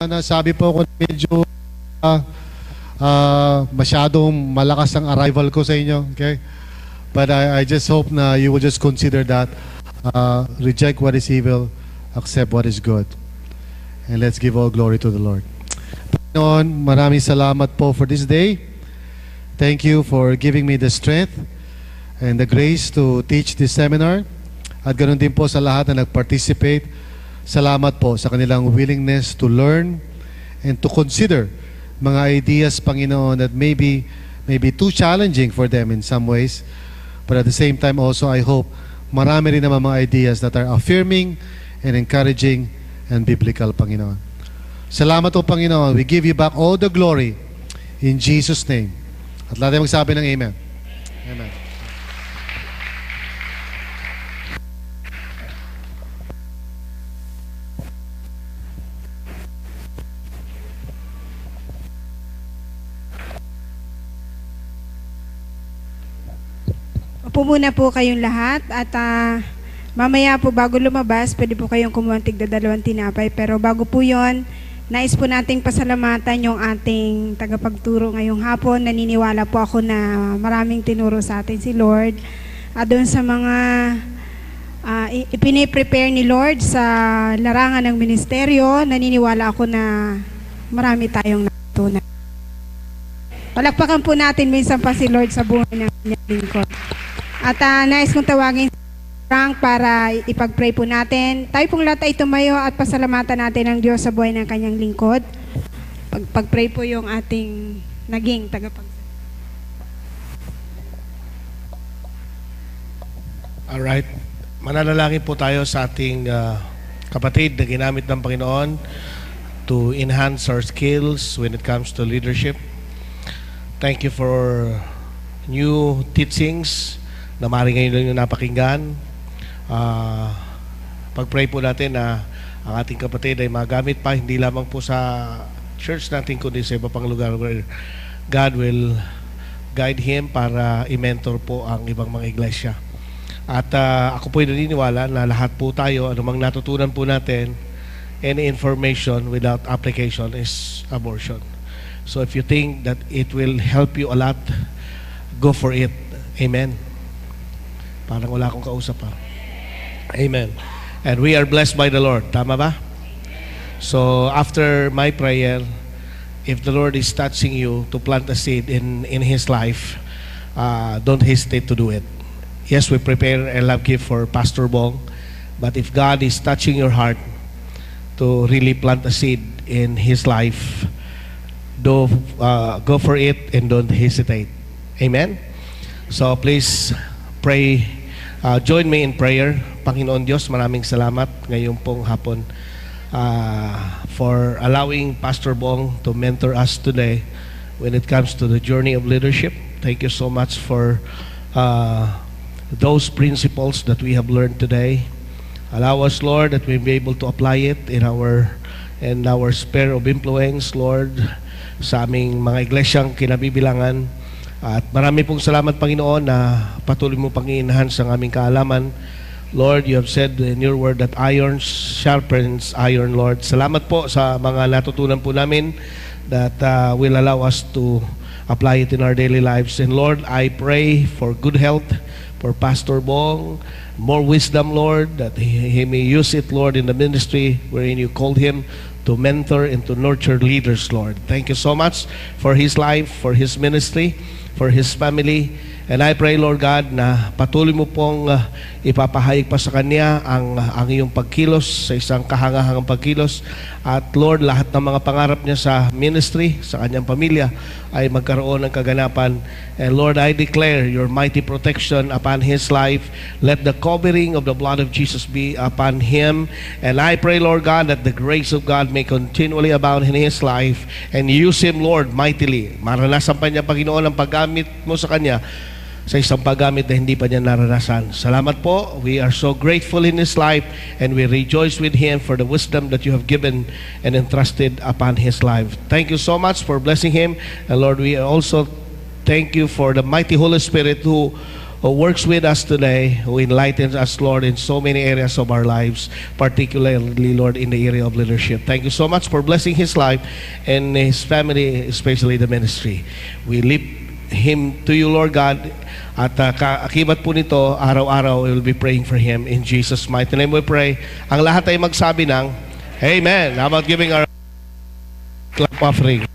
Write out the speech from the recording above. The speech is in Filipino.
nasabi po ako medyo masyadong malakas ang arrival ko sa inyo. Okay? But I just hope na you will just consider that. Reject what is evil, accept what is good. And let's give all glory to the Lord. Panginoon, maraming salamat po for this day. Thank you for giving me the strength and the grace to teach this seminar. At ganoon din po sa lahat na nag-participate. Salamat po sa kanilang willingness to learn and to consider mga ideas, Panginoon, that may be too challenging for them in some ways. But at the same time also, I hope marami rin naman mga ideas that are affirming and encouraging and biblical, Panginoon. Salamat po, Panginoon. We give you back all the glory in Jesus' name. At lahat tayo magsabi ng Amen. Amen. Upo muna po kayong lahat at mamaya po bago lumabas, pwede po kayong kumuha ng tigda-2 tinapay. Pero bago po yon, nais po nating pasalamatan yung ating tagapagturo ngayong hapon. Naniniwala po ako na maraming tinuro sa atin si Lord. Doon sa mga ipiniprepare ni Lord sa larangan ng ministeryo, naniniwala ako na marami tayong natutunan. Palakpakan po natin minsan pa si Lord sa buhay ng kanyang lingkod. At nais kong tawagin si Frank para ipag-pray po natin. Tayo pong lahat ay tumayo at pasalamatan natin ang Diyos sa buhay ng kanyang lingkod. Pag-pray po yung ating naging tagapagsalita. Alright. Mananalangin po tayo sa ating kapatid na ginamit ng Panginoon to enhance our skills when it comes to leadership. Thank you for new teachings na maaaring ngayon lang yung napakinggan. Pag-pray po natin na ang ating kapatid ay magamit pa hindi lamang po sa church natin kundi sa iba pang lugar where God will guide him para i-mentor po ang ibang mga iglesia. At ako po ay naniniwala na lahat po tayo, anumang natutunan po natin, any information without application is abortion. So if you think that it will help you a lot, go for it. Amen. Parang wala akong kausap pa. Amen. And we are blessed by the Lord. Tama ba? So after my prayer, if the Lord is touching you to plant a seed in His life, don't hesitate to do it. Yes, we prepare a love gift for Pastor Bong, but if God is touching your heart to really plant a seed in His life, go for it and don't hesitate. Amen? So please pray. Join me in prayer. Panginoon Diyos, maraming salamat ngayong pong hapon for allowing Pastor Bong to mentor us today when it comes to the journey of leadership. Thank you so much for those principles that we have learned today. Allow us, Lord, that we be able to apply it in our sphere of influence, Lord, sa aming mga iglesyang kinabibilangan. At marami pong salamat, Panginoon, na patuloy mo pang i-enhance ang aming kaalaman. Lord, you have said in your word that iron sharpens iron, Lord. Salamat po sa mga natutunan po namin that will allow us to apply it in our daily lives. And Lord, I pray for good health for Pastor Bong, more wisdom, Lord, that he may use it, Lord, in the ministry wherein you called him to mentor and to nurture leaders, Lord. Thank you so much for his life, for his ministry, for his family. And I pray, Lord God, na patuloy mo pong ipapahayag pa sa kanya ang iyong pagkilos, sa isang kahangahangang pagkilos. At Lord, lahat ng mga pangarap niya sa ministry, sa kanyang pamilya, ay magkaroon ng kaganapan. And Lord, I declare your mighty protection upon his life. Let the covering of the blood of Jesus be upon him. And I pray, Lord God, that the grace of God may continually abound in his life. And use him, Lord, mightily. Maranasan pa niya, Panginoon, ang paggamit mo sa kanya sa isang paggamit na hindi pa niya naranasan. Salamat po. We are so grateful in his life and we rejoice with him for the wisdom that you have given and entrusted upon his life. Thank you so much for blessing him. And Lord, we also thank you for the mighty Holy Spirit who who works with us today, who enlightens us, Lord, in so many areas of our lives, particularly, Lord, in the area of leadership. Thank you so much for blessing his life and his family, especially the ministry. We lift him to you, Lord God, at kaakibat po nito, araw-araw, we will be praying for him. In Jesus' mighty name we pray. Ang lahat ay magsabi ng Amen. How about giving our clap offering?